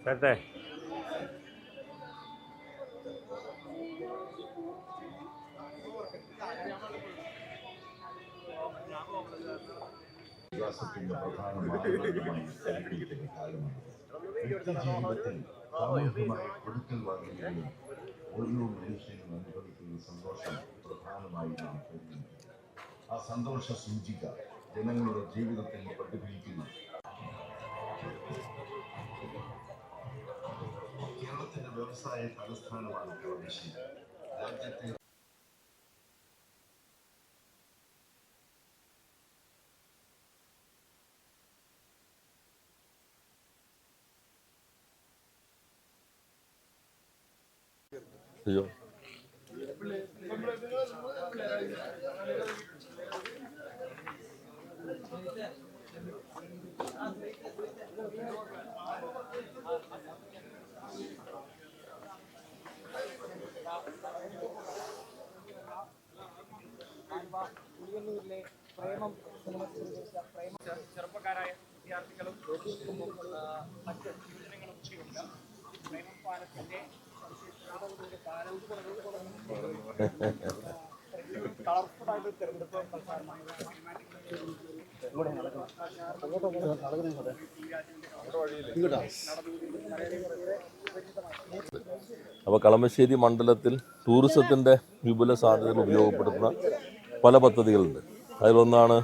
Sete. വികാസത്തിന്റെ പ്രധാന മാനദണ്ഡമായി കരുതിയിരിക്കുന്ന കാലമാണ്. വ്യക്തിജീവിതത്തിൽ സാമൂഹികമായ കൊടുക്കൽ വാങ്ങലുകളിൽ ഓരോ മനുഷ്യനും അനുഭവിക്കുന്ന സന്തോഷം പ്രധാനമായി നാം കരുതുന്നു. ആ സന്തോഷ സൂചിക ജനങ്ങളുടെ ജീവിതത്തിൽ പ്രതിഫലിക്കുന്നു. കേരളത്തിന്റെ വ്യവസായ തലസ്ഥാനമാണ് കളമശ്ശേരി. രാജ്യത്തെ അയ്യോ ചെറുപ്പക്കാരായ വിദ്യാർത്ഥികളും മറ്റ് യുവജനങ്ങളും ചെയ്യുന്ന പ്രേമം പാലത്തിന്റെ കളർഫുള്ളായിട്ട് തെരഞ്ഞെടുപ്പ് അപ്പോൾ കളമശ്ശേരി മണ്ഡലത്തിൽ ടൂറിസത്തിൻ്റെ വിപുല സാധ്യതകൾ ഉപയോഗപ്പെടുത്തുന്ന പല പദ്ധതികളുണ്ട്. അതിലൊന്നാണ്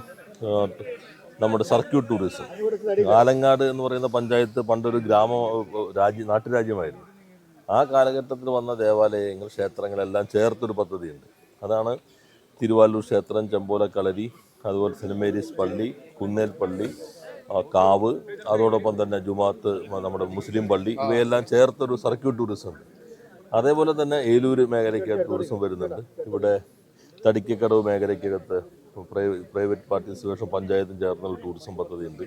നമ്മുടെ സർക്യൂട്ട് ടൂറിസം. ആലങ്ങാട് എന്ന് പറയുന്ന പഞ്ചായത്ത് പണ്ടൊരു നാട്ടുരാജ്യമായിരുന്നു. ആ കാലഘട്ടത്തിൽ വന്ന ദേവാലയങ്ങൾ, ക്ഷേത്രങ്ങളെല്ലാം ചേർത്തൊരു പദ്ധതിയുണ്ട്. അതാണ് തിരുവാലൂർ ക്ഷേത്രം, ചെമ്പോലക്കളരി, അതുപോലെ സെന്റ് മേരീസ് പള്ളി, കുന്നേൽ പള്ളി, കാവ്, അതോടൊപ്പം തന്നെ ജുമാത്ത്, നമ്മുടെ മുസ്ലിം പള്ളി, ഇവയെല്ലാം ചേർത്തൊരു സർക്യൂട്ട് ടൂറിസം ഉണ്ട്. അതേപോലെ തന്നെ ഏലൂർ മേഖലയ്ക്ക് ടൂറിസം വരുന്നുണ്ട്. ഇവിടെ തടിക്കക്കടവ് മേഖലയ്ക്കകത്ത് പ്രൈവറ്റ് പാർട്ടിസിപ്പേഷൻ പഞ്ചായത്തും ചേർന്നുള്ള ടൂറിസം പദ്ധതിയുണ്ട്.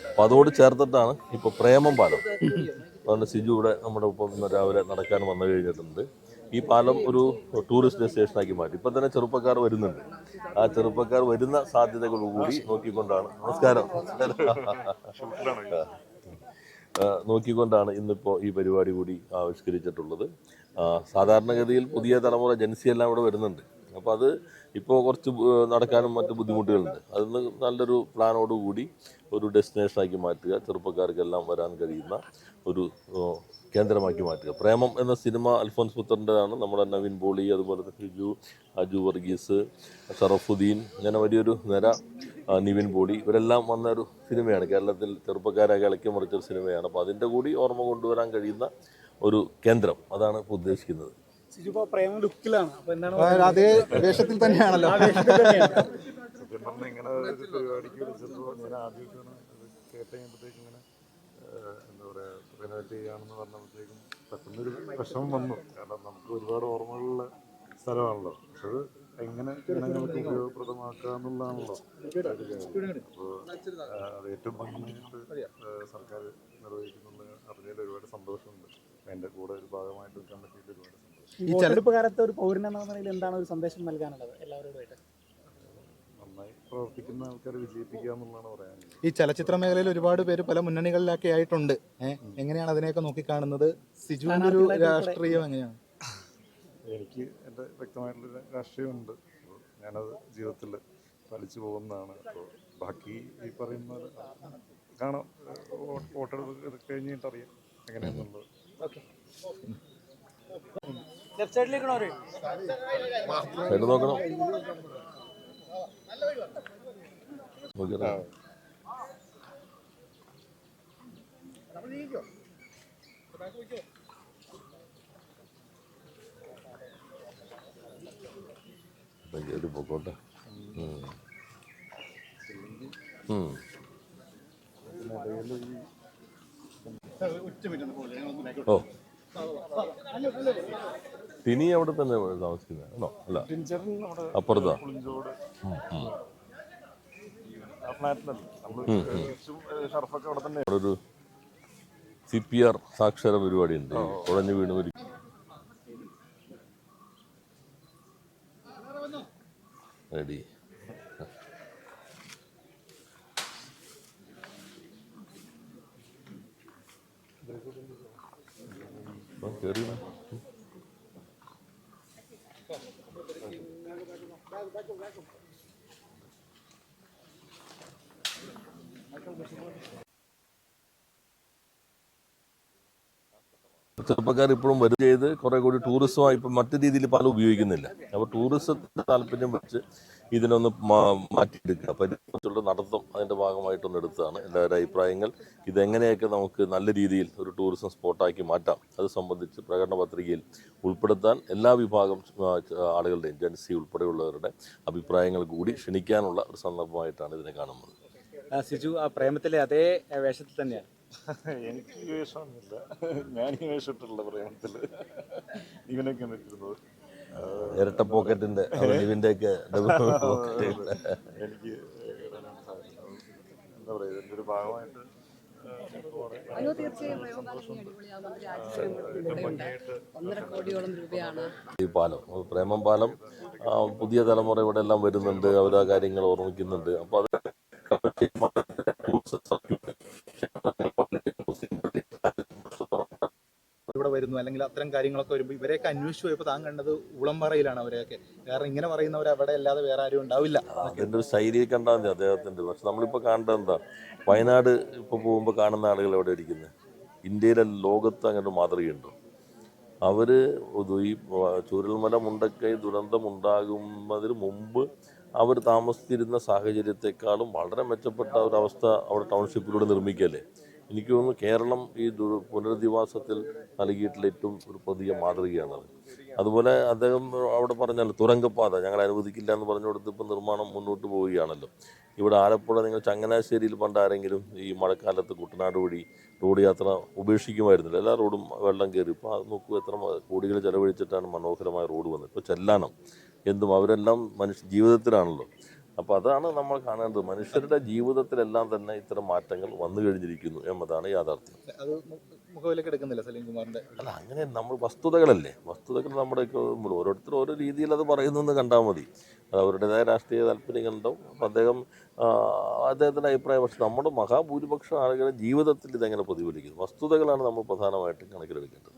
അപ്പോൾ അതോട് ചേർത്തിട്ടാണ് ഇപ്പോൾ പ്രേമം പാലം. അതുകൊണ്ട് സിജു ഇവിടെ നമ്മുടെ ഒപ്പം രാവിലെ നടക്കാൻ വന്നു കഴിഞ്ഞിട്ടുണ്ട്. ഈ പാലം ഒരു ടൂറിസ്റ്റ് ഡെസ്റ്റിനേഷനാക്കി മാറ്റി. ഇപ്പം തന്നെ ചെറുപ്പക്കാർ വരുന്നുണ്ട്. ആ ചെറുപ്പക്കാർ വരുന്ന സാധ്യതകൾ കൂടി നോക്കിക്കൊണ്ടാണ് നോക്കിക്കൊണ്ടാണ് ഇന്നിപ്പോൾ ഈ പരിപാടി കൂടി ആവിഷ്കരിച്ചിട്ടുള്ളത്. സാധാരണഗതിയിൽ പുതിയ തലമുറ ജൻസിയെല്ലാം ഇവിടെ വരുന്നുണ്ട്. അപ്പോൾ അത് ഇപ്പോൾ കുറച്ച് നടക്കാനും മറ്റ് ബുദ്ധിമുട്ടുകളുണ്ട്. അതിന് നല്ലൊരു പ്ലാനോടുകൂടി ഒരു ഡെസ്റ്റിനേഷനാക്കി മാറ്റുക, ചെറുപ്പക്കാർക്കെല്ലാം വരാൻ കഴിയുന്ന ഒരു കേന്ദ്രമാക്കി മാറ്റുക. പ്രേമം എന്ന സിനിമ അൽഫോൻസ് പുത്രൻ്റെതാണ്. നമ്മുടെ നവീൻ പോളി, അതുപോലെ ഷിജു, അജു വർഗീസ്, ഷറഫുദ്ദീൻ, അങ്ങനെ വലിയൊരു നിര, നിവിൻ പോളി, ഇവരെല്ലാം വന്ന ഒരു സിനിമയാണ്. കേരളത്തിൽ ചെറുപ്പക്കാരൊക്കെ ഇളക്കി മറിച്ചൊരു സിനിമയാണ്. അപ്പോൾ അതിൻ്റെ കൂടി ഓർമ്മ കൊണ്ടുവരാൻ കഴിയുന്ന ഒരു കേന്ദ്രം, അതാണ് ഇപ്പോൾ ഉദ്ദേശിക്കുന്നത്. പ്രേമം ലുക്കിലാണ്, അതേ വേഷത്തിൽ തന്നെയാണല്ലോ. ഇങ്ങനെ ഒരു പരിപാടിക്ക് വിളിച്ചപ്പോൾ ഞാൻ ആദ്യമായിട്ടാണ് അത് കേട്ടപ്പോഴത്തേക്കും ഇങ്ങനെ എന്താ പറയുക റിനോവേറ്റ് ചെയ്യാണെന്ന് പറഞ്ഞപ്പോഴത്തേക്കും പെട്ടെന്നൊരു വിഷമം വന്നു. കാരണം നമുക്ക് ഒരുപാട് ഓർമ്മകളുള്ള സ്ഥലമാണല്ലോ. പക്ഷെ അത് എങ്ങനെ ജനങ്ങൾക്ക് ഉപയോഗപ്രദമാക്കുക എന്നുള്ളതാണല്ലോ അപ്പോൾ അത് ഏറ്റവും ഭംഗിയായിട്ട് സർക്കാർ നിർവഹിക്കുന്നുണ്ട്. അറിഞ്ഞതിൽ ഒരുപാട് സന്തോഷമുണ്ട്. എൻ്റെ കൂടെ ഒരു ഭാഗമായിട്ട് നിൽക്കാൻ പറ്റിയിട്ട് ഒരുപാട് സന്തോഷം. ഈ തെരഞ്ഞെടുപ്പ് കാലത്ത് ഒരു പൗരനെന്ന നിലയിൽ എന്താണ് ഒരു സന്ദേശം നൽകാനുള്ളത് എല്ലാവരോടുമായിട്ട്? നന്നായി പ്രവർത്തിക്കുന്ന ആൾക്കാരെ വിജയിപ്പിക്കുക എന്നുള്ളതാണ് പറയാനുള്ളത്. ഈ ചലച്ചിത്ര മേഖലയിൽ ഒരുപാട് പേര് പല മുന്നണികളിലൊക്കെ ആയിട്ടുണ്ട്. എങ്ങനെയാണ് അതിനെയൊക്കെ നോക്കിക്കാണുന്നത്? സിജുവിന്റെ ഒരു രാഷ്ട്രീയം എങ്ങനെയാണ്? എനിക്ക് എൻ്റെ വ്യക്തമായിട്ടുള്ള രാഷ്ട്രീയമുണ്ട്. ഞാനത് ജീവിതത്തിൽ പാലിച്ചു പോകുന്നതാണ്. അപ്പോൾ ബാക്കി ഈ പറയുന്ന കാണാം, വോട്ടെടുപ്പ് കഴിഞ്ഞിട്ടറിയാം എങ്ങനെയാണെന്നുള്ളത്. നോക്കണം. പൊക്കോട്ടെ. ഉം. ഓ ടിനി അവിടെ തന്നെ താമസിക്കുന്നത് ആണോ? അല്ല അപ്പുറത്താ. അവിടെ ഒരു CPR സാക്ഷര പരിപാടി ഉണ്ട്, കുഴഞ്ഞു വീണ് റെഡി. കേറി ചെറുപ്പക്കാർ ഇപ്പോഴും വരും ചെയ്ത് കുറെ കൂടി ടൂറിസമായി ഇപ്പം മറ്റു രീതിയിൽ പല ഉപയോഗിക്കുന്നില്ല. അപ്പോൾ ടൂറിസത്തിന്റെ താല്പര്യം വെച്ച് ഇതിനൊന്ന് മാറ്റിയെടുക്കുക. അപ്പം ഇതിനെക്കുറിച്ചുള്ള നടത്തം അതിന്റെ ഭാഗമായിട്ടൊന്ന് എടുത്തതാണ്. എല്ലാവരുടെ അഭിപ്രായങ്ങൾ ഇതെങ്ങനെയൊക്കെ നമുക്ക് നല്ല രീതിയിൽ ഒരു ടൂറിസം സ്പോട്ടാക്കി മാറ്റാം, അത് സംബന്ധിച്ച് പ്രകടന പത്രികയിൽ ഉൾപ്പെടുത്താൻ എല്ലാ വിഭാഗം ആളുകളുടെയും ജൻസി ഉൾപ്പെടെയുള്ളവരുടെ അഭിപ്രായങ്ങൾ കൂടി ക്ഷണിക്കാനുള്ള ഒരു സന്ദർഭമായിട്ടാണ് ഇതിനെ കാണുന്നത്. സിജു ആ പ്രേമത്തിലെ അതേ വേഷത്തിൽ തന്നെയാണ്. എനിക്ക് വേഷമൊന്നുമില്ല, ഞാൻ ഈ വേഷമിട്ടുള്ള പ്രേമത്തില് ഇവനൊക്കെ നിൽക്കുന്നത് ഇരട്ട പോക്കറ്റിന്റെ ഇവന്റെയൊക്കെ എനിക്ക് എന്താ പറയുക, ഇതിന്റെ ഒരു ഭാഗമായിട്ട് ഈ പാലം പ്രേമം പാലം പുതിയ തലമുറ ഇവിടെ എല്ലാം വരുന്നുണ്ട്, അവർ ആ കാര്യങ്ങൾ ഓർമ്മിക്കുന്നുണ്ട്. അപ്പൊ അത് ഇവിടെ വരുന്നു അല്ലെങ്കിൽ അത്തരം കാര്യങ്ങളൊക്കെ വരുമ്പോൾ ഇവരെയൊക്കെ അന്വേഷിച്ചു പോയപ്പോൾ താൻ കണ്ടത് ഉളംപാറയിലാണ് അവരെയൊക്കെ. കാരണം ഇങ്ങനെ പറയുന്നവർ അവിടെ അല്ലാതെ വേറെ ആരും ഉണ്ടാവില്ല. അതിന്റെ ഒരു ശൈലി കണ്ടാൽ മതി അദ്ദേഹത്തിന്റെ. പക്ഷെ നമ്മളിപ്പോ കാണേണ്ടത് എന്താ, വയനാട് ഇപ്പൊ പോകുമ്പോൾ കാണുന്ന ആളുകൾ എവിടെ ഇരിക്കുന്നത്? ഇന്ത്യയിലെ ലോകത്ത് അങ്ങനെ മാതൃകയുണ്ടോ? അവര് ഈ ചൂരൽമല മുണ്ടക്കൈ ദുരന്തം ഉണ്ടാകുന്നതിന് മുമ്പ് അവർ താമസിച്ചിരുന്ന സാഹചര്യത്തെക്കാളും വളരെ മെച്ചപ്പെട്ട ഒരവസ്ഥ അവിടെ ടൗൺഷിപ്പിലൂടെ നിർമ്മിക്കല്ലേ. എനിക്ക് തോന്നുന്നു കേരളം ഈ പുനരധിവാസത്തിൽ നൽകിയിട്ടുള്ള ഏറ്റവും ഒരു പുതിയ മാതൃകയാണത്. അതുപോലെ അദ്ദേഹം അവിടെ പറഞ്ഞാൽ തുരങ്കപ്പാത ഞങ്ങൾ അനുവദിക്കില്ല എന്ന് പറഞ്ഞു കൊടുത്ത് ഇപ്പം നിർമ്മാണം മുന്നോട്ട് പോവുകയാണല്ലോ. ഇവിടെ ആലപ്പുഴ നിങ്ങൾ ചങ്ങനാശ്ശേരിയിൽ പണ്ട് ആരെങ്കിലും ഈ മഴക്കാലത്ത് കുട്ടനാട് വഴി റോഡ് യാത്ര ഉപേക്ഷിക്കുമായിരുന്നില്ല. എല്ലാ റോഡും വെള്ളം കയറി. ഇപ്പോൾ അത് നോക്കൂ, എത്ര കോടികൾ ചെലവഴിച്ചിട്ടാണ് മനോഹരമായ റോഡ് വന്നത്. ഇപ്പോൾ ചെല്ലാനം എന്തും അവരെല്ലാം ജീവിതത്തിലാണല്ലോ. അപ്പോൾ അതാണ് നമ്മൾ കാണേണ്ടത്. മനുഷ്യരുടെ ജീവിതത്തിലെല്ലാം തന്നെ ഇത്തരം മാറ്റങ്ങൾ വന്നു കഴിഞ്ഞിരിക്കുന്നു എന്നതാണ് യാഥാർത്ഥ്യം. അത് മുഖവിലേക്ക് എടുക്കുന്നില്ല സലീം കുമാറിന്റെ. അല്ല, അങ്ങനെ നമ്മൾ വസ്തുതകളല്ലേ, വസ്തുതകൾ നമ്മുടെയൊക്കെ ഓരോരുത്തരും ഓരോ രീതിയിൽ അത് പറയുന്നെന്ന് കണ്ടാൽ മതി. അത് അവരുടേതായ രാഷ്ട്രീയ താല്പര്യങ്ങളുണ്ടാവും. അപ്പം അദ്ദേഹത്തിൻ്റെ അഭിപ്രായം. പക്ഷെ നമ്മുടെ മഹാഭൂരിപക്ഷം ആളുകളുടെ ജീവിതത്തിൽ ഇതെങ്ങനെ പ്രതിഫലിക്കുന്നു, വസ്തുതകളാണ് നമ്മൾ പ്രധാനമായിട്ടും കണക്കിലെടുക്കേണ്ടത്.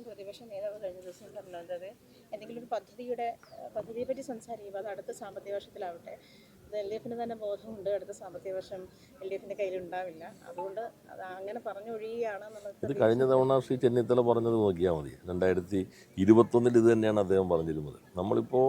പ്രതിപക്ഷ നേതാവ് കഴിഞ്ഞ ദിവസം പറഞ്ഞത് എന്തെങ്കിലും ഒരു പദ്ധതിയെ പറ്റി സംസാരിക്കുമ്പോൾ അത് അടുത്ത സാമ്പത്തിക വർഷത്തിലാവട്ടെ. അത് LDF-ന് തന്നെ ബോധമുണ്ട്, അടുത്ത സാമ്പത്തിക വർഷം LDF-ന്റെ കയ്യിലുണ്ടാവില്ല. അതുകൊണ്ട് അത് അങ്ങനെ പറഞ്ഞൊഴിയുകയാണ്. ഇത് കഴിഞ്ഞ തവണ ശ്രീ ചെന്നിത്തല പറഞ്ഞത് നോക്കിയാൽ മതി. 2021 ഇത് തന്നെയാണ് അദ്ദേഹം പറഞ്ഞിരുന്നത്. നമ്മളിപ്പോൾ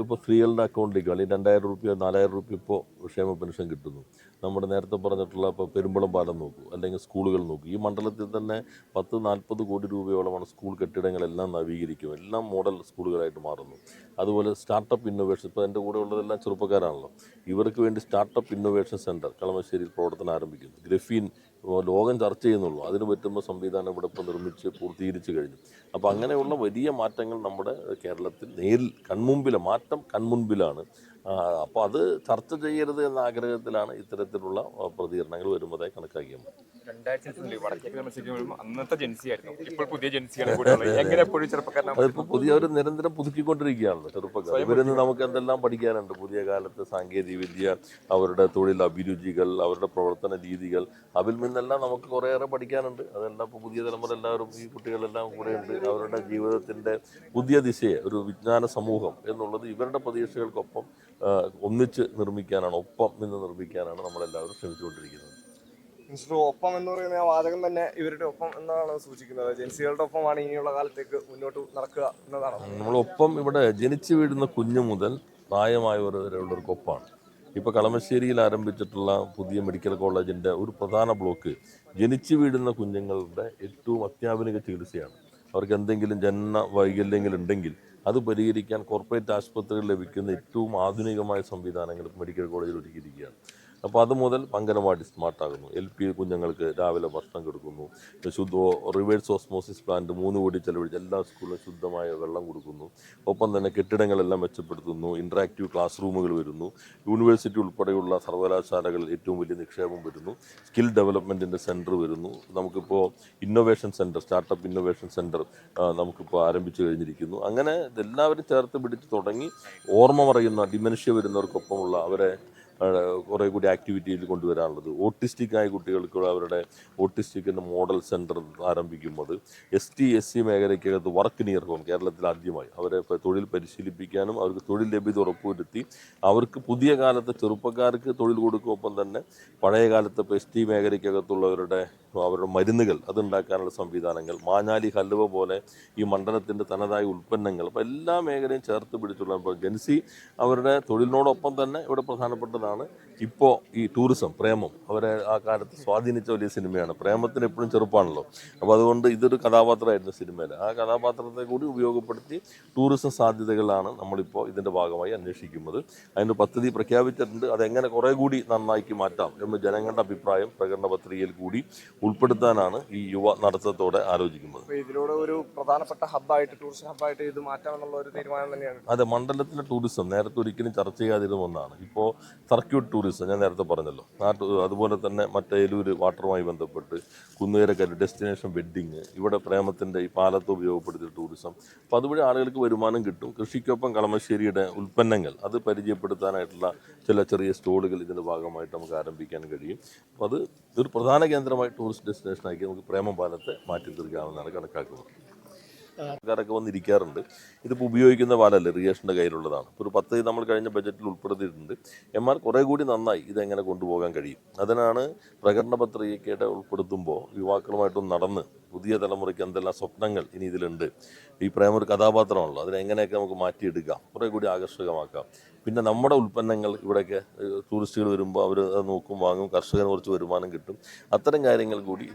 ഇപ്പോൾ സ്ത്രീകളുടെ അക്കൗണ്ടിലേക്ക് അല്ലെങ്കിൽ 2000 രൂപ 4000 രൂപ ഇപ്പോൾ ക്ഷേമ പെൻഷൻ കിട്ടുന്നു. നമ്മുടെ നേരത്തെ പറഞ്ഞിട്ടുള്ള ഇപ്പോൾ പെരുമ്പളം പാലം നോക്കൂ, അല്ലെങ്കിൽ സ്കൂളുകൾ നോക്കൂ. ഈ മണ്ഡലത്തിൽ തന്നെ 10-40 കോടി രൂപയോളമാണ് സ്കൂൾ കെട്ടിടങ്ങളെല്ലാം നവീകരിക്കും, എല്ലാം മോഡൽ സ്കൂളുകളായിട്ട് മാറുന്നു. അതുപോലെ സ്റ്റാർട്ടപ്പ് ഇന്നോവേഷൻ, ഇപ്പോൾ എൻ്റെ കൂടെ ഉള്ളതെല്ലാം ചെറുപ്പക്കാരാണല്ലോ. ഇവർക്ക് വേണ്ടി സ്റ്റാർട്ടപ്പ് ഇന്നോവേഷൻ സെൻറ്റർ കളമശ്ശേരിയിൽ പ്രവർത്തനം ആരംഭിക്കുന്നു. ഗ്രഫീൻ ലോകം ചർച്ച ചെയ്യുന്നുള്ളൂ, അതിന് പറ്റുന്ന സംവിധാനം ഇവിടെ ഇപ്പോൾ നിർമ്മിച്ച് പൂർത്തീകരിച്ചു കഴിഞ്ഞു. അപ്പോൾ അങ്ങനെയുള്ള വലിയ മാറ്റങ്ങൾ നമ്മുടെ കേരളത്തിൽ നേരിൽ മാറ്റം കൺമുൻപിലാണ്. അപ്പോൾ അത് ചർച്ച ചെയ്യരുത് എന്ന ആഗ്രഹത്തിലാണ് ഇത്തരത്തിലുള്ള പ്രതികരണങ്ങൾ വരുന്നതായി കണക്കാക്കിയത്. അതിപ്പോൾ പുതിയ ഒരു നിരന്തരം പുതുക്കിക്കൊണ്ടിരിക്കുകയാണല്ലോ ചെറുപ്പക്കാർ. ഇവരിന്ന് നമുക്ക് എന്തെല്ലാം പഠിക്കാനുണ്ട്. പുതിയ കാലത്ത് സാങ്കേതിക വിദ്യ, അവരുടെ തൊഴിൽ അഭിരുചികൾ, അവരുടെ പ്രവർത്തന രീതികൾ, അതിൽ നിന്നെല്ലാം നമുക്ക് കുറേയേറെ പഠിക്കാനുണ്ട്. അതെല്ലാം ഇപ്പോൾ പുതിയ തലമുറ എല്ലാവരും, ഈ കുട്ടികളെല്ലാം കൂടെയുണ്ട്. അവരുടെ ജീവിതത്തിൻ്റെ പുതിയ ദിശയെ ഒരു വിജ്ഞാന സമൂഹം എന്നുള്ളത് ഇവരുടെ പ്രതീക്ഷകൾക്കൊപ്പം ഒന്നിച്ച് നിർമ്മിക്കാനാണ്, ഒപ്പം നിന്ന് നിർമ്മിക്കാനാണ് നമ്മളെല്ലാവരും ശ്രമിച്ചുകൊണ്ടിരിക്കുന്നത്. ഒപ്പം എന്ന് പറയുന്ന ആ വാചകം തന്നെ ഇവരുടെ ഒപ്പം എന്നാണ് സൂചിക്കുന്നത്. ജൻസികളുടെ ഒപ്പമാണ് ഇനിയുള്ള കാലത്തേക്ക് മുന്നോട്ട് നടക്കുക എന്നതാണ്. നമ്മളൊപ്പം ഇവിടെ ജനിച്ചു വീഴുന്ന കുഞ്ഞു മുതൽ പ്രായമായവർ വരെയുള്ളവർക്കൊപ്പമാണ്. ഇപ്പോൾ കളമശ്ശേരിയിൽ ആരംഭിച്ചിട്ടുള്ള പുതിയ മെഡിക്കൽ കോളേജിൻ്റെ ഒരു പ്രധാന ബ്ലോക്ക് ജനിച്ചു വീഴുന്ന കുഞ്ഞുങ്ങളുടെ ഏറ്റവും അത്യാധുനിക ചികിത്സയാണ്. അവർക്ക് എന്തെങ്കിലും ജനന വൈകല്യങ്ങളുണ്ടെങ്കിൽ അത് പരിഹരിക്കാൻ കോർപ്പറേറ്റ് ആശുപത്രികളിൽ ലഭിക്കുന്ന ഏറ്റവും ആധുനികമായ സംവിധാനങ്ങൾ മെഡിക്കൽ കോളേജിൽ ഒരുക്കിയിരിക്കുകയാണ്. അപ്പോൾ അത് മുതൽ അംഗനവാടി സ്മാർട്ടാകുന്നു, LP കുഞ്ഞുങ്ങൾക്ക് രാവിലെ ഭക്ഷണം കൊടുക്കുന്നു, റിവേഴ്സ് ഓസ്മോസിസ് പ്ലാന്റ് 3 കോടി ചെലവഴിച്ച് എല്ലാ സ്കൂളിലും ശുദ്ധമായ വെള്ളം കൊടുക്കുന്നു. ഒപ്പം തന്നെ കെട്ടിടങ്ങളെല്ലാം മെച്ചപ്പെടുത്തുന്നു, ഇൻട്രാക്റ്റീവ് ക്ലാസ് റൂമുകൾ വരുന്നു, യൂണിവേഴ്സിറ്റി ഉൾപ്പെടെയുള്ള സർവകലാശാലകളിൽ ഏറ്റവും വലിയ നിക്ഷേപം വരുന്നു, സ്കിൽ ഡെവലപ്മെൻറ്റിൻ്റെ സെൻറ്റർ വരുന്നു. നമുക്കിപ്പോൾ innovation centre, startup innovation centre നമുക്കിപ്പോൾ ആരംഭിച്ചു കഴിഞ്ഞിരിക്കുന്നു. അങ്ങനെ ഇതെല്ലാവരും ചേർത്ത് പിടിച്ച് തുടങ്ങി ഓർമ്മ മറയുന്ന ഡിമെൻഷ്യ വരുന്നവർക്കൊപ്പമുള്ള അവരെ കുറേ കൂടി ആക്ടിവിറ്റിയിൽ കൊണ്ടുവരാനുള്ളത്, ഓട്ടിസ്റ്റിക് ആയ കുട്ടികൾക്ക് അവരുടെ ഓട്ടിസ്റ്റിക്കിൻ്റെ മോഡൽ സെൻറ്റർ ആരംഭിക്കുന്നത്, ST SC മേഖലയ്ക്കകത്ത് വർക്ക് നിയർ ഹോം കേരളത്തിൽ ആദ്യമായി അവരെ തൊഴിൽ പരിശീലിപ്പിക്കാനും അവർക്ക് തൊഴിൽ ലഭ്യത ഉറപ്പുവരുത്തി അവർക്ക് പുതിയ കാലത്ത് ചെറുപ്പക്കാർക്ക് തൊഴിൽ കൊടുക്കുമൊപ്പം തന്നെ പഴയ കാലത്ത് ഇപ്പോൾ ST മേഖലയ്ക്കകത്തുള്ളവരുടെ മരുന്നുകൾ അതുണ്ടാക്കാനുള്ള സംവിധാനങ്ങൾ, മാഞ്ഞാലി ഹൽവ പോലെ ഈ മണ്ഡലത്തിൻ്റെ തനതായ ഉൽപ്പന്നങ്ങൾ, അപ്പോൾ എല്ലാ മേഖലയും ചേർത്ത് പിടിച്ചുള്ള ഇപ്പോൾ ജൻസി അവരുടെ തൊഴിലിനോടൊപ്പം തന്നെ ഇവിടെ പ്രധാനപ്പെട്ടതാണ് ഇപ്പോൾ ഈ ടൂറിസം, പ്രേമം അവരെ ആ കാലത്ത് സ്വാധീനിച്ച വലിയ സിനിമയാണ്. പ്രേമത്തിന് എപ്പോഴും ചെറുപ്പാണല്ലോ. അപ്പോൾ അതുകൊണ്ട് ഇതൊരു കഥാപാത്രമായിരുന്നു സിനിമയിൽ. ആ കഥാപാത്രത്തെ കൂടി ഉപയോഗപ്പെടുത്തി ടൂറിസം സാധ്യതകളാണ് നമ്മളിപ്പോൾ ഇതിൻ്റെ ഭാഗമായി അന്വേഷിക്കുന്നത്. അതിൻ്റെ പദ്ധതി പ്രഖ്യാപിച്ചിട്ടുണ്ട്. അതെങ്ങനെ കുറേ കൂടി നന്നാക്കി മാറ്റാം എന്ന് ജനങ്ങളുടെ അഭിപ്രായം പ്രകടന പത്രികയിൽ കൂടി ഉൾപ്പെടുത്താനാണ് ഈ യുവ നടത്തത്തോടെ ആലോചിക്കുന്നത്. ഇതിലൂടെ ഒരു പ്രധാനപ്പെട്ട ഹബ്ബായിട്ട്, ടൂറിസ്റ്റ് ഹബ്ബായിട്ട് ഇത് മാറ്റാമെന്നുള്ള ഒരു തീരുമാനം തന്നെയാണ്. അതെ, മണ്ഡലത്തിലെ ടൂറിസം നേരത്തെ ഒരിക്കലും ചർച്ച ചെയ്യാതിരുന്ന ഒന്നാണ്. ഇപ്പോൾ സർക്യൂട്ട് ടൂറിസം ഞാൻ നേരത്തെ പറഞ്ഞല്ലോ, അതുപോലെ തന്നെ മറ്റേലൂര് വാട്ടറുമായി ബന്ധപ്പെട്ട് കുന്നുകരക്കല്ല് ഡെസ്റ്റിനേഷൻ വെഡ്ഡിങ്, ഇവിടെ പ്രേമത്തിൻ്റെ ഈ പാലത്ത് ഉപയോഗപ്പെടുത്തിയ ടൂറിസം. അപ്പോൾ അതുവഴി ആളുകൾക്ക് വരുമാനം കിട്ടും. കൃഷിക്കൊപ്പം കളമശ്ശേരിയുടെ ഉൽപ്പന്നങ്ങൾ അത് പരിചയപ്പെടുത്താനായിട്ടുള്ള ചില ചെറിയ സ്റ്റോളുകൾ ഇതിൻ്റെ ഭാഗമായിട്ട് നമുക്ക് ആരംഭിക്കാൻ കഴിയും. അപ്പോൾ അത് ഒരു പ്രധാന കേന്ദ്രമായി ടൂറിസ്റ്റ് ഡെസ്റ്റിനേഷനാക്കി നമുക്ക് പ്രേമം പാലത്തെ മാറ്റി തീർക്കാമെന്നാണ് കണക്കാക്കുന്നത്. ആൾക്കാരൊക്കെ വന്നിരിക്കാറുണ്ട്. ഇതിപ്പോൾ ഉപയോഗിക്കുന്ന പാലല്ലേ, റിയേഷൻ്റെ കയ്യിലുള്ളതാണ്. ഇപ്പോൾ ഒരു പദ്ധതി നമ്മൾ കഴിഞ്ഞ ബജറ്റിൽ ഉൾപ്പെടുത്തിയിട്ടുണ്ട്. എന്നാൽ കുറേ കൂടി നന്നായി ഇതെങ്ങനെ കൊണ്ടുപോകാൻ കഴിയും, അതിനാണ് പ്രകടന പത്രികയുടെ ഉൾപ്പെടുത്തുമ്പോൾ യുവാക്കളുമായിട്ടൊന്ന് നടന്ന് പുതിയ തലമുറയ്ക്ക് എന്തെല്ലാം സ്വപ്നങ്ങൾ ഇനി ഇതിലുണ്ട്. ഈ പ്രേമം ഒരു കഥാപാത്രമാണല്ലോ, അതിനെങ്ങനെയൊക്കെ നമുക്ക് മാറ്റിയെടുക്കാം, കുറേ കൂടി ആകർഷകമാക്കാം. പിന്നെ നമ്മുടെ ഉൽപ്പന്നങ്ങൾ ഇവിടെയൊക്കെ ടൂറിസ്റ്റുകൾ വരുമ്പോൾ അവർ അത് നോക്കും, വാങ്ങും, കർഷകന് കുറച്ച് വരുമാനം കിട്ടും. അത്തരം കാര്യങ്ങൾ കൂടി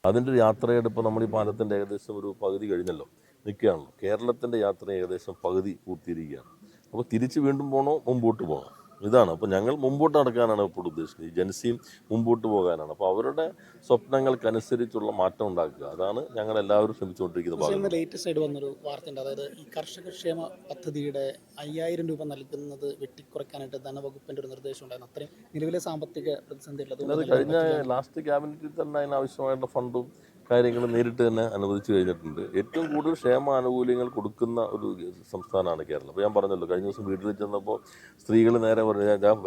അതിൻ്റെ ഒരു യാത്രയുടെ ഇപ്പോൾ നമ്മൾ ഈ പാലത്തിൻ്റെ ഏകദേശം ഒരു പകുതി കഴിഞ്ഞല്ലോ, നിൽക്കുകയാണല്ലോ. കേരളത്തിൻ്റെ യാത്ര ഏകദേശം പകുതി പൂർത്തീകരിക്കുകയാണ്. അപ്പോൾ തിരിച്ച് വീണ്ടും പോകണോ മുമ്പോട്ട് പോകണോ, ഇതാണ്. അപ്പോൾ ഞങ്ങൾ മുമ്പോട്ട് നടക്കാനാണ് ഇപ്പോൾ ഉദ്ദേശിക്കുന്നത്. ഈ ജൻസിയും മുമ്പോട്ട് പോകാനാണ്. അപ്പോൾ അവരുടെ സ്വപ്നങ്ങൾക്കനുസരിച്ചുള്ള മാറ്റം ഉണ്ടാക്കുക, അതാണ് ഞങ്ങൾ എല്ലാവരും ശ്രമിച്ചുകൊണ്ടിരിക്കുന്ന ഭാഗം. ലേറ്റസ്റ്റ് ആയിട്ട് വന്നൊരു വാർത്തയുണ്ട്. അതായത് ഈ കർഷക ക്ഷേമ പദ്ധതിയുടെ 5000 രൂപ നൽകുന്നത് വെട്ടിക്കുറയ്ക്കാനായിട്ട് ധനവകുപ്പിൻ്റെ ഒരു നിർദ്ദേശം ഉണ്ടായിരുന്നു. അത്രയും നിലവിലെ സാമ്പത്തിക പ്രതിസന്ധി ഉള്ളത് അത് കഴിഞ്ഞ ലാസ്റ്റ് ക്യാബിനറ്റിൽ തന്നെ അതിനാവശ്യമായിട്ടുള്ള ഫണ്ടും കാര്യങ്ങൾ നേരിട്ട് തന്നെ അനുവദിച്ചു കഴിഞ്ഞിട്ടുണ്ട്. ഏറ്റവും കൂടുതൽ ക്ഷേമ ആനുകൂല്യങ്ങൾ കൊടുക്കുന്ന ഒരു സംസ്ഥാനമാണ് കേരളം. അപ്പോൾ ഞാൻ പറഞ്ഞല്ലോ, കഴിഞ്ഞ ദിവസം വീട്ടിൽ ചെന്നപ്പോൾ സ്ത്രീകൾ നേരെ പറഞ്ഞു, ഞാൻ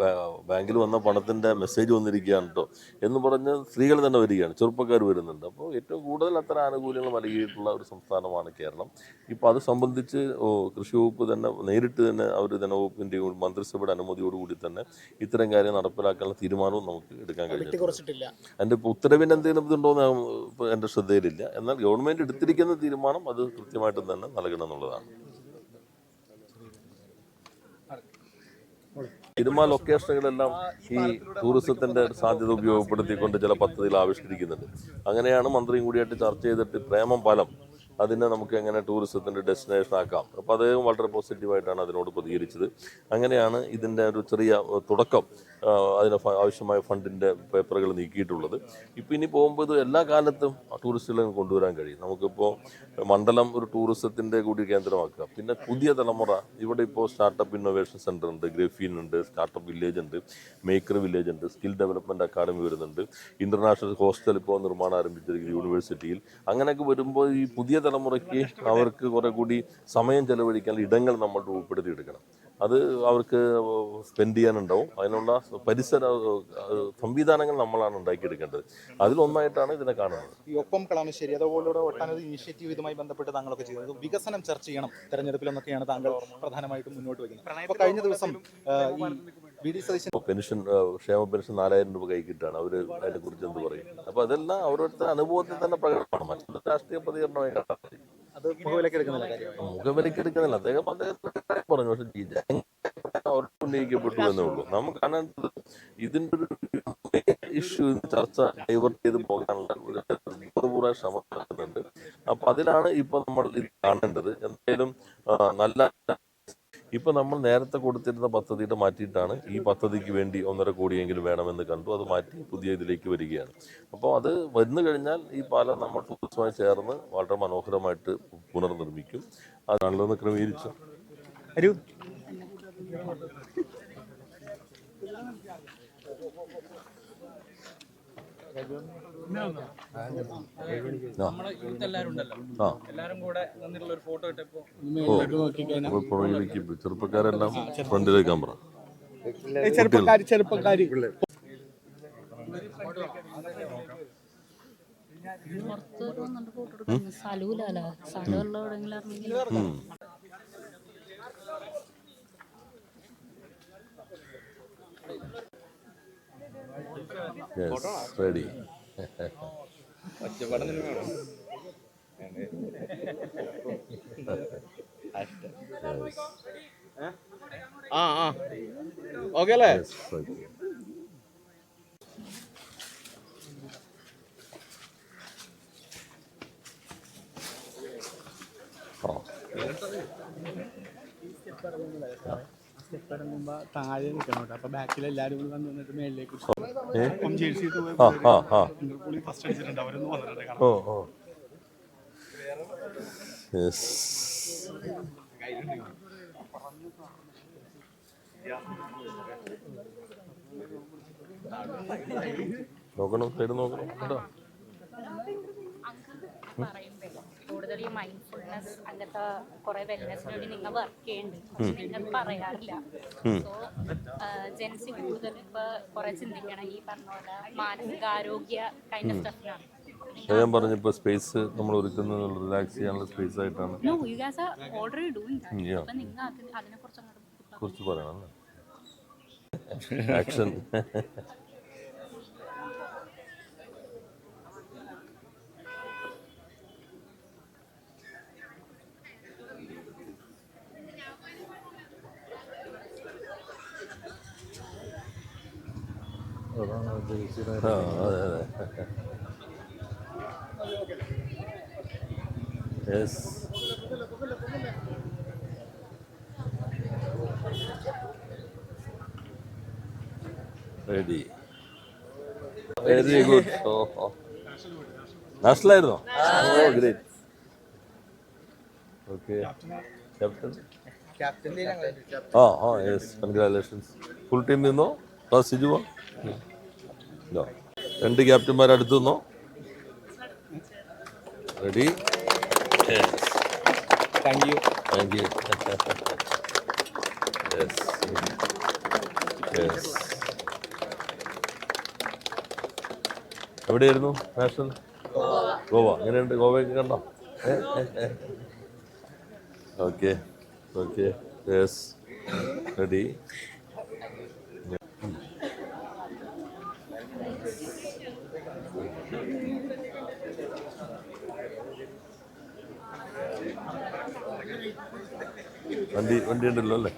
ബാങ്കിൽ വന്ന പണത്തിൻ്റെ മെസ്സേജ് വന്നിരിക്കുകയാണ് കേട്ടോ എന്ന് പറഞ്ഞ് സ്ത്രീകൾ തന്നെ വരികയാണ്, ചെറുപ്പക്കാർ വരുന്നുണ്ട്. അപ്പോൾ ഏറ്റവും കൂടുതൽ അത്തരം ആനുകൂല്യങ്ങൾ നൽകിയിട്ടുള്ള ഒരു സംസ്ഥാനമാണ് കേരളം. ഇപ്പോൾ അത് സംബന്ധിച്ച് കൃഷി വകുപ്പ് തന്നെ നേരിട്ട് തന്നെ അവർ ധനവകുപ്പിൻ്റെയും മന്ത്രിസഭയുടെ അനുമതിയോടുകൂടി തന്നെ ഇത്തരം കാര്യം നടപ്പിലാക്കാനുള്ള തീരുമാനവും നമുക്ക് എടുക്കാൻ കഴിഞ്ഞിട്ടില്ല. അതിൻ്റെ ഇപ്പോൾ ഉത്തരവിന് എന്തെങ്കിലും ഇതുണ്ടോയെന്ന് എൻ്റെ ശ്രദ്ധയിലില്ല. എന്നാൽ ഗവൺമെൻറ് എടുത്തിരിക്കുന്ന തീരുമാനം അത് കൃത്യമായിട്ടും തന്നെ നൽകണം എന്നുള്ളതാണ്. സിനിമ ലൊക്കേഷനുകളെല്ലാം ഈ ടൂറിസത്തിൻ്റെ സാധ്യത ഉപയോഗപ്പെടുത്തിക്കൊണ്ട് ചില പദ്ധതികൾ ആവിഷ്കരിക്കുന്നുണ്ട്. അങ്ങനെയാണ് മന്ത്രിയും കൂടിയായിട്ട് ചർച്ച ചെയ്തിട്ട് പ്രേമം പാലം അതിനെ നമുക്ക് എങ്ങനെ ടൂറിസത്തിൻ്റെ ഡെസ്റ്റിനേഷൻ ആക്കാം. അപ്പോൾ അദ്ദേഹം വളരെ പോസിറ്റീവായിട്ടാണ് അതിനോട് പ്രതികരിച്ചത്. അങ്ങനെയാണ് ഇതിൻ്റെ ഒരു ചെറിയ തുടക്കം, അതിന് ആവശ്യമായ ഫണ്ടിൻ്റെ പേപ്പറുകൾ നീക്കിയിട്ടുള്ളത്. ഇപ്പോൾ ഇനി പോകുമ്പോൾ ഇത് എല്ലാ കാലത്തും ടൂറിസ്റ്റുകളെ കൊണ്ടുവരാൻ കഴിയും. നമുക്കിപ്പോൾ മണ്ഡലം ഒരു ടൂറിസത്തിൻ്റെ കൂടി കേന്ദ്രമാക്കുക. പിന്നെ പുതിയ തലമുറ ഇവിടെ ഇപ്പോൾ സ്റ്റാർട്ടപ്പ് ഇന്നൊവേഷൻ സെൻ്റർ ഉണ്ട്, ഗ്രഫീൻ ഉണ്ട്, സ്റ്റാർട്ടപ്പ് വില്ലേജ് ഉണ്ട്, മേക്കർ വില്ലേജ് ഉണ്ട്, സ്കിൽ ഡെവലപ്മെൻറ്റ് അക്കാദമി വരുന്നുണ്ട്, ഇൻ്റർനാഷണൽ ഹോസ്റ്റൽ ഇപ്പോൾ നിർമ്മാണം ആരംഭിച്ചിരിക്കുന്നത് യൂണിവേഴ്സിറ്റിയിൽ. അങ്ങനെയൊക്കെ വരുമ്പോൾ ഈ പുതിയ തലമുറയ്ക്ക് അവർക്ക് കുറെ കൂടി സമയം ചെലവഴിക്കാൻ ഇടങ്ങൾ നമ്മൾ ഉൾപ്പെടുത്തിയെടുക്കണം. അത് അവർക്ക് സ്പെൻഡ് ചെയ്യാനുണ്ടാവും. അതിനുള്ള പരിസര സംവിധാനങ്ങൾ നമ്മളാണ് ഉണ്ടാക്കിയെടുക്കേണ്ടത്. അതിലൊന്നായിട്ടാണ് ഇതിനെ കാണുന്നത്. ഈ ഒപ്പം കളമശ്ശേരി അതുപോലുള്ള ഒട്ടനവധി ഇനിഷ്യേറ്റീവ് ഇതുമായി ബന്ധപ്പെട്ട് താങ്കളൊക്കെ ചെയ്യുന്നത്, വികസനം ചർച്ച ചെയ്യണം തെരഞ്ഞെടുപ്പിലെന്നൊക്കെയാണ് താങ്കൾ പ്രധാനമായിട്ടും മുന്നോട്ട് വയ്ക്കുന്നത്. അപ്പോൾ കഴിഞ്ഞ ദിവസം പെൻഷൻ, ക്ഷേമ പെൻഷൻ 4000 രൂപ കൈക്കിട്ടാണ് അവർ അതിനെക്കുറിച്ച് എന്ത് പറയും. അപ്പോൾ അതെല്ലാം അവരുടെ അനുഭവത്തിൽ തന്നെ പ്രകടമാണ്. മറ്റുള്ള രാഷ്ട്രീയ പ്രതികരണമായി അത് മുഖവിലക്കെടുക്കുന്നില്ല. അദ്ദേഹം പറഞ്ഞു. പക്ഷെ അവർക്ക് ഉന്നയിക്കപ്പെട്ടു എന്നേ ഉള്ളൂ. നമുക്ക് കാണാൻ ഇതിൻ്റെ ഒരു ഇഷ്യൂ ചർച്ച ഡൈവേർട്ട് ചെയ്ത് പോകാനുള്ള ഒരു ശ്രമം നടക്കുന്നുണ്ട്. അപ്പോൾ അതിലാണ് ഇപ്പോൾ നമ്മൾ ഇത് കാണേണ്ടത്. എന്തായാലും നല്ല ഇപ്പം നമ്മൾ നേരത്തെ കൊടുത്തിരുന്ന പദ്ധതിയുടെ മാറ്റിയിട്ടാണ് ഈ പദ്ധതിക്ക് വേണ്ടി 1.5 കോടിയെങ്കിലും വേണമെന്ന് കണ്ടു. അത് മാറ്റി പുതിയ ഇതിലേക്ക് വരികയാണ്. അപ്പോൾ അത് വന്നു കഴിഞ്ഞാൽ ഈ പാലം നമ്മൾ ടൂറിസവുമായി ചേർന്ന് വളരെ മനോഹരമായിട്ട് പുനർനിർമ്മിക്കും. അതാണല്ലോ ഒന്ന് ക്രമീകരിച്ചു. പുറകിലേക്ക് ചെറുപ്പക്കാരെല്ലാം ഫ്രണ്ടിലേക്ക് ക്യാമറ. ചെറുപ്പക്കാര് റെഡി. ഓക്കെ അല്ലേ? സ്റ്റെപ്പ് ഇറങ്ങുമ്പോ താഴെ നിൽക്കണം കേട്ടോ. അപ്പൊ ബാക്കിൽ എല്ലാവരും കൂടി വന്ന് നിന്നിട്ട് മേളിലേക്ക് ഫസ്റ്റ് അടിച്ചിട്ടുണ്ട്. അവരൊന്നും വന്നിട്ടുണ്ട്. നോക്കണം, സൈഡ് നോക്കണം കേട്ടോ. കൂടുതൽ ഈ മൈൻഡ്ഫുൾനെസ് അങ്ങനത്തെ കുറെ വെൽനെസ്സിന് വേണ്ടി നിങ്ങൾ വർക്ക് ചെയ്യുന്നുണ്ട്, നിങ്ങൾ പറയാറില്ല. സോ ജെൻസി കൂടുതൽ ഇപ്പൊ കുറെ ചിന്തിക്കണം ഈ പറഞ്ഞ പോലെ മാനസികാരോഗ്യ കൈൻഡ് ഓഫ് സ്റ്റഫിലാണ്. ഞാൻ പറഞ്ഞപ്പോൾ സ്പേസ് നമ്മൾ ഒരുക്കുന്നത് റിലാക്സ് ചെയ്യാനുള്ള സ്പേസ് ആയിട്ടാണ്. No, you guys are already doing that. അപ്പോൾ നിങ്ങൾ അതിനെക്കുറിച്ച് കുറിച്ച് പറയണം ആക്ഷൻ. അതെ അതെ. Yes, ready, very good. നാഷണലായിരുന്നോ? Oh great. Okay, captain. Yes, congratulations. Full team നിന്നോ? സിജുവോ? ഇല്ലോ, 2 ക്യാപ്റ്റന്മാർ അടുത്ത് നിന്നോ? റെഡി. Thank you. എവിടെയായിരുന്നു നാഷണൽ? ഗോവ. എങ്ങനെയുണ്ട്? ഗോവയൊക്കെ കണ്ടോ? Okay okay. Yes, ready. വണ്ടി ഉണ്ടല്ലോ അല്ലേ?